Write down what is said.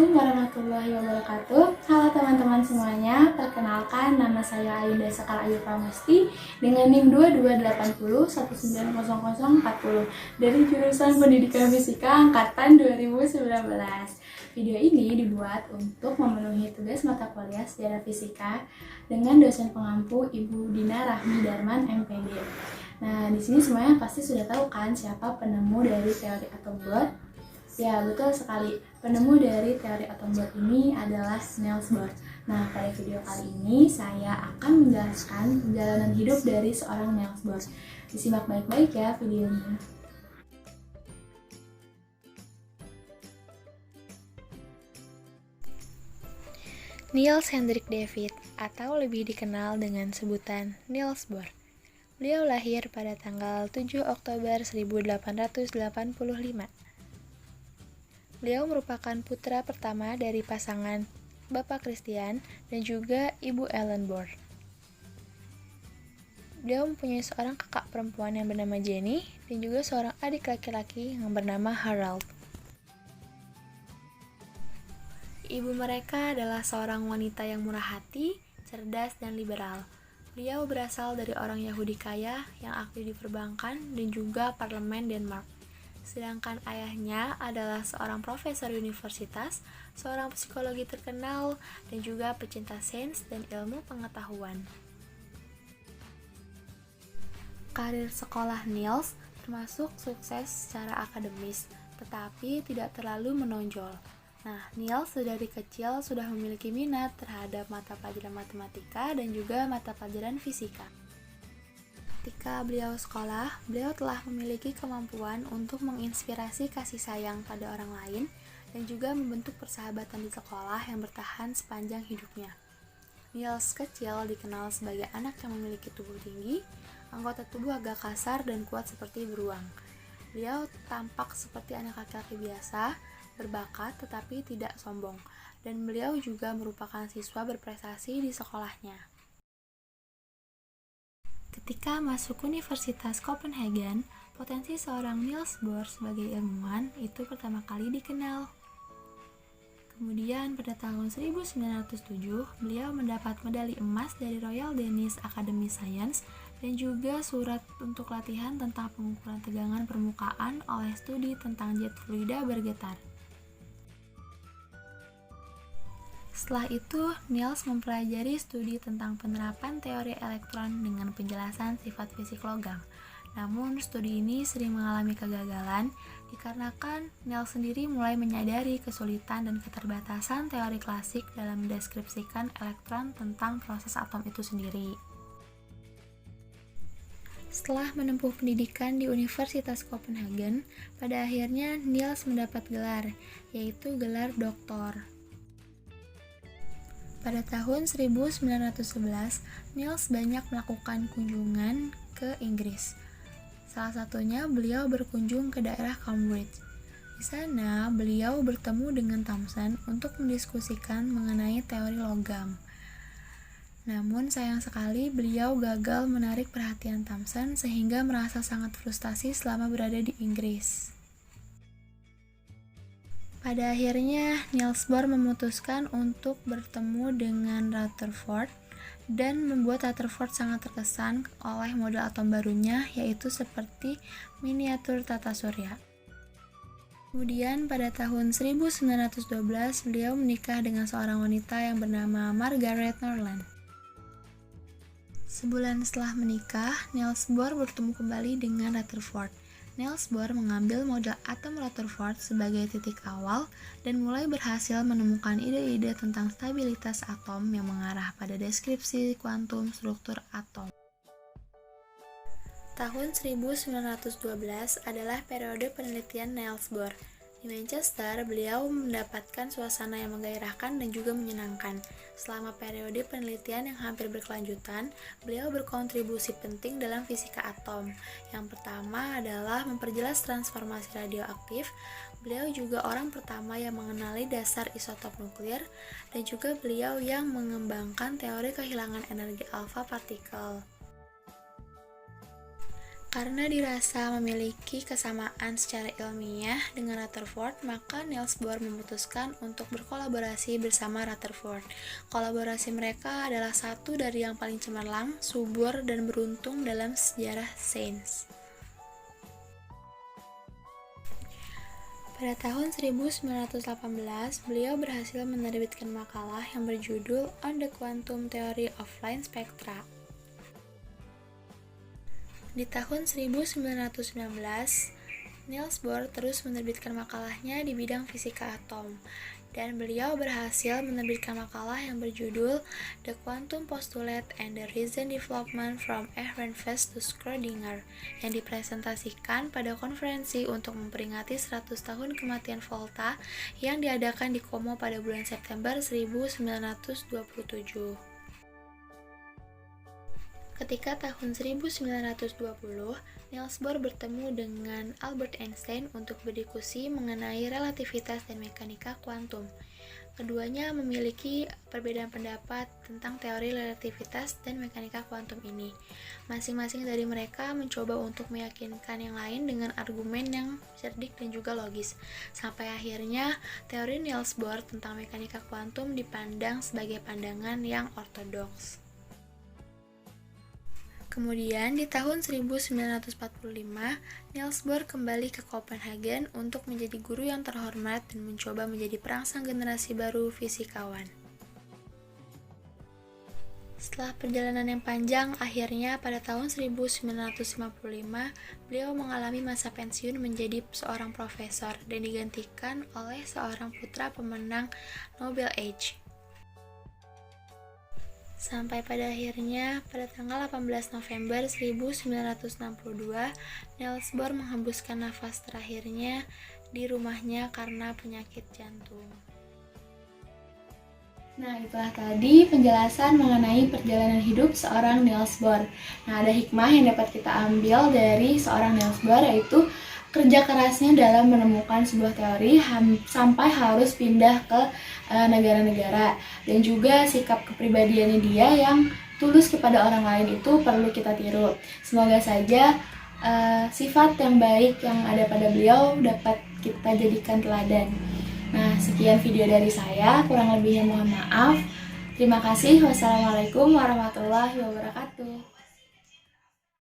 Assalamualaikum warahmatullahi wabarakatuh. Halo teman-teman semuanya, perkenalkan nama saya Ayunda Sekar Ayu Pramusti dengan NIM 2280190040 dari jurusan Pendidikan Fisika angkatan 2019. Video ini dibuat untuk memenuhi tugas mata kuliah sejarah fisika dengan dosen pengampu Ibu Dina Rahmi Darman MPD. Nah, di sini semuanya pasti sudah tahu kan siapa penemu dari teori atom Bohr? Ya, betul sekali. Penemu dari teori atom Bohr ini adalah Niels Bohr. Nah, pada video kali ini saya akan menjelaskan perjalanan hidup dari seorang Niels Bohr. Disimak baik-baik ya videonya. Niels Hendrik David, atau lebih dikenal dengan sebutan Niels Bohr. Beliau lahir pada tanggal 7 Oktober 1885. Beliau merupakan putra pertama dari pasangan Bapak Christian dan juga Ibu Ellen Bohr. Beliau mempunyai seorang kakak perempuan yang bernama Jenny dan juga seorang adik laki-laki yang bernama Harald. Ibu mereka adalah seorang wanita yang murah hati, cerdas, dan liberal. Beliau berasal dari orang Yahudi kaya yang aktif di perbankan dan juga parlemen Denmark. Sedangkan ayahnya adalah seorang profesor universitas, seorang psikologi terkenal, dan juga pecinta sains dan ilmu pengetahuan. Karir sekolah Niels termasuk sukses secara akademis, tetapi tidak terlalu menonjol. Nah, Niels dari kecil sudah memiliki minat terhadap mata pelajaran matematika dan juga mata pelajaran fisika. Ketika beliau sekolah, beliau telah memiliki kemampuan untuk menginspirasi kasih sayang pada orang lain dan juga membentuk persahabatan di sekolah yang bertahan sepanjang hidupnya. Niels kecil dikenal sebagai anak yang memiliki tubuh tinggi, anggota tubuh agak kasar dan kuat seperti beruang. Beliau tampak seperti anak laki-laki biasa, berbakat tetapi tidak sombong, dan beliau juga merupakan siswa berprestasi di sekolahnya. Ketika masuk Universitas Copenhagen, potensi seorang Niels Bohr sebagai ilmuwan itu pertama kali dikenal. Kemudian pada tahun 1907, beliau mendapat medali emas dari Royal Danish Academy Science dan juga surat untuk latihan tentang pengukuran tegangan permukaan oleh studi tentang jet fluida bergetar. Setelah itu, Niels mempelajari studi tentang penerapan teori elektron dengan penjelasan sifat fisik logam. Namun, studi ini sering mengalami kegagalan dikarenakan Niels sendiri mulai menyadari kesulitan dan keterbatasan teori klasik dalam mendeskripsikan elektron tentang proses atom itu sendiri. Setelah menempuh pendidikan di Universitas Copenhagen, pada akhirnya Niels mendapat gelar, yaitu gelar doktor. Pada tahun 1911, Niels banyak melakukan kunjungan ke Inggris. Salah satunya beliau berkunjung ke daerah Cambridge. Di sana, beliau bertemu dengan Thomson untuk mendiskusikan mengenai teori logam. Namun sayang sekali beliau gagal menarik perhatian Thomson sehingga merasa sangat frustasi selama berada di Inggris. Pada akhirnya, Niels Bohr memutuskan untuk bertemu dengan Rutherford dan membuat Rutherford sangat terkesan oleh model atom barunya, yaitu seperti miniatur tata surya. Kemudian pada tahun 1912, beliau menikah dengan seorang wanita yang bernama Margaret Norland. Sebulan setelah menikah, Niels Bohr bertemu kembali dengan Rutherford. Niels Bohr mengambil model atom Rutherford sebagai titik awal dan mulai berhasil menemukan ide-ide tentang stabilitas atom yang mengarah pada deskripsi kuantum struktur atom. Tahun 1912 adalah periode penelitian Niels Bohr. Di Manchester, beliau mendapatkan suasana yang menggairahkan dan juga menyenangkan. Selama periode penelitian yang hampir berkelanjutan, beliau berkontribusi penting dalam fisika atom. Yang pertama adalah memperjelas transformasi radioaktif. Beliau juga orang pertama yang mengenali dasar isotop nuklir, dan juga beliau yang mengembangkan teori kehilangan energi alfa partikel. Karena dirasa memiliki kesamaan secara ilmiah dengan Rutherford, maka Niels Bohr memutuskan untuk berkolaborasi bersama Rutherford. Kolaborasi mereka adalah satu dari yang paling cemerlang, subur, dan beruntung dalam sejarah sains. Pada tahun 1918, beliau berhasil menerbitkan makalah yang berjudul On the Quantum Theory of Line Spectra. Di tahun 1919, Niels Bohr terus menerbitkan makalahnya di bidang fisika atom, dan beliau berhasil menerbitkan makalah yang berjudul The Quantum Postulate and the Recent Development from Ehrenfest to Schrödinger, yang dipresentasikan pada konferensi untuk memperingati 100 tahun kematian Volta yang diadakan di Como pada bulan September 1927. Ketika tahun 1920, Niels Bohr bertemu dengan Albert Einstein untuk berdiskusi mengenai relativitas dan mekanika kuantum. Keduanya memiliki perbedaan pendapat tentang teori relativitas dan mekanika kuantum ini. Masing-masing dari mereka mencoba untuk meyakinkan yang lain dengan argumen yang cerdik dan juga logis. Sampai akhirnya, teori Niels Bohr tentang mekanika kuantum dipandang sebagai pandangan yang ortodoks. Kemudian di tahun 1945, Niels Bohr kembali ke Copenhagen untuk menjadi guru yang terhormat dan mencoba menjadi perangsang generasi baru fisikawan. Setelah perjalanan yang panjang, akhirnya pada tahun 1955, beliau mengalami masa pensiun menjadi seorang profesor dan digantikan oleh seorang putra pemenang Nobel Age. Sampai pada akhirnya, pada tanggal 18 November 1962, Niels Bohr menghembuskan nafas terakhirnya di rumahnya karena penyakit jantung. Nah, itulah tadi penjelasan mengenai perjalanan hidup seorang Niels Bohr. Nah, ada hikmah yang dapat kita ambil dari seorang Niels Bohr, yaitu kerja kerasnya dalam menemukan sebuah teori sampai harus pindah ke negara-negara, dan juga sikap kepribadiannya dia yang tulus kepada orang lain itu perlu kita tiru. Semoga saja sifat yang baik yang ada pada beliau dapat kita jadikan teladan. Nah, sekian video dari saya, kurang lebihnya mohon maaf. Terima kasih. Wassalamualaikum warahmatullahi wabarakatuh.